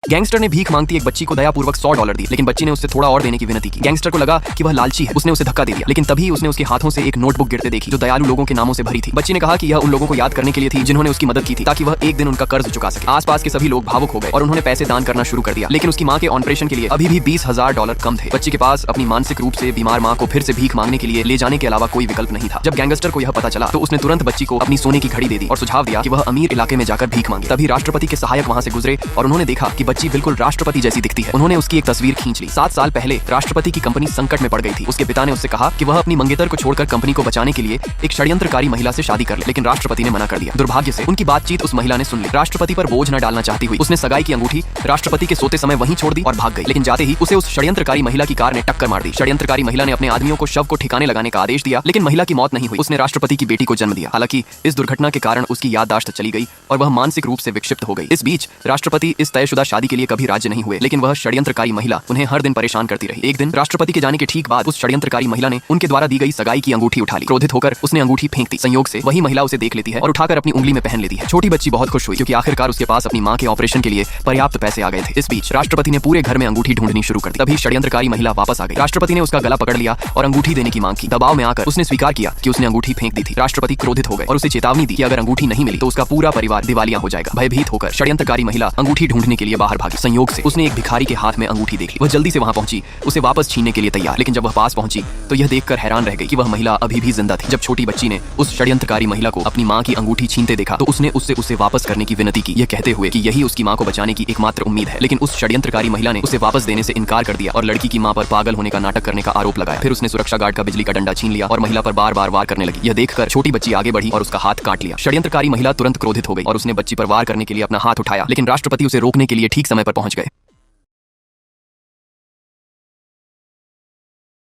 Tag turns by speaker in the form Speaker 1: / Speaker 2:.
Speaker 1: Gangster ने भीख मांगती एक बच्ची को दयापूर्वक $100 दिए, लेकिन बच्ची ने उससे थोड़ा और देने की विनती की। गैंगस्टर को लगा कि वह लालची है, उसने उसे धक्का दे दिया, लेकिन तभी उसने उसके हाथों से एक नोटबुक गिरते देखी जो दयालु लोगों के नामों से भरी थी। बच्ची ने कहा कि यह उन लोगों को याद करने के लिए थी जिन्होंने उसकी मदद की थी, ताकि वह एक दिन उनका कर्ज चुका सके। आसपास के सभी लोग भावुक हो गए और उन्होंने पैसे दान करना शुरू कर दिया, लेकिन उसकी माँ के ऑपरेशन के लिए अभी भी $20,000 कम थे। बच्ची के पास अपनी मानसिक रूप से बीमार माँ को फिर से भीख मांगने के लिए ले जाने के अलावा कोई विकल्प नहीं था। जब गैंगस्टर को यह पता चला तो उसने तुरंत बच्ची को अपनी सोने की घड़ी दे दी और सुझाव दिया कि वह अमीर इलाके में जाकर भीख मांगे। तभी राष्ट्रपति के सहायक वहां से गुजरे और उन्होंने देखा कि बच्ची बिल्कुल राष्ट्रपति जैसी दिखती है। उन्होंने उसकी एक तस्वीर खींच ली। 7 साल पहले राष्ट्रपति की कंपनी संकट में पड़ गई थी। उसके पिता ने उससे कहा कि वह अपनी मंगेतर को छोड़कर कंपनी को बचाने के लिए एक षड्यंत्रकारी महिला से शादी कर ले, लेकिन राष्ट्रपति ने मना कर दिया। दुर्भाग्य से उनकी बातचीत उस महिला ने सुन ली। राष्ट्रपति पर बोझ न डालना चाहती हुई उसने सगाई की अंगूठी राष्ट्रपति के सोते समय वहीं छोड़ दी और भाग गई, लेकिन जाते ही उसे उस षड्यंत्रकारी महिला की कार ने टक्कर मार दी। षड्यंत्रकारी महिला ने अपने आदमियों को शव को ठिकाने लगाने का आदेश दिया, लेकिन महिला की मौत नहीं हुई। उसने राष्ट्रपति की बेटी को जन्म दिया। हालांकि इस दुर्घटना के कारण उसकी याददाश्त चली गई और वह मानसिक रूप से विक्षिप्त हो गई। इस बीच राष्ट्रपति इस तयशुदा शादी के लिए कभी राज्य नहीं हुए, लेकिन वह षड्यंत्रकारी महिला उन्हें हर दिन परेशान करती रही। एक दिन राष्ट्रपति के जाने के ठीक बाद उस षड्यंत्रकारी महिला ने उनके द्वारा दी गई सगाई की अंगूठी उठा ली। क्रोधित होकर उसने अंगूठी फेंक दी। संयोग से वही महिला उसे देख लेती है और उठाकर अपनी उंगली में पहन लेती है। छोटी बच्ची बहुत खुश हुई क्योंकि आखिरकार उसके पास अपनी माँ के ऑपरेशन के लिए पर्याप्त पैसे आ गए थे। इस बीच राष्ट्रपति ने पूरे घर में अंगूठी ढूंढनी शुरू कर दी। तभी षड्यंत्रकारी महिला वापस आ गई। राष्ट्रपति ने उसका गला पकड़ लिया और अंगूठी देने की मांग की। दबाव में आकर उसने स्वीकार किया कि उसने अंगूठी फेंक दी थी। राष्ट्रपति क्रोधित हो गए और उसे चेतावनी दी कि अगर अंगूठी नहीं मिली तो उसका पूरा परिवार दिवालिया हो जाएगा। भयभीत होकर षड्यंत्रकारी महिला अंगूठी ढूंढने के लिए बाहर भागी। संयोग से उसने एक भिखारी के हाथ में अंगूठी देख ली। वह जल्दी से वहां पहुंची, उसे वापस छीनने के लिए तैयार, लेकिन जब वह पास पहुंची तो यह देखकर हैरान रह गई कि वह महिला अभी भी जिंदा थी। जब छोटी बच्ची ने उस षड्यंत्रकारी महिला को अपनी मां की अंगूठी छीनते देखा तो उसने उससे उसे वापस करने की विनती की, यह कहते हुए कि यही उसकी मां को बचाने की एकमात्र उम्मीद है। लेकिन उस षड्यंत्रकारी महिला ने उसे वापस देने से इनकार कर दिया और लड़की की मां पर पागल होने का नाटक करने का आरोप लगाया। फिर उसने सुरक्षा गार्ड का बिजली का डंडा छीन लिया और महिला पर बार बार वार करने लगी। यह देखकर छोटी बच्ची आगे बढ़ी और उसका हाथ काट लिया। षड्यंत्रकारी महिला तुरंत क्रोधित हो गई और उसने बच्ची पर वार करने के लिए अपना हाथ उठाया, लेकिन राष्ट्रपति उसे रोकने के लिए ठीक समय पर पहुंच गए।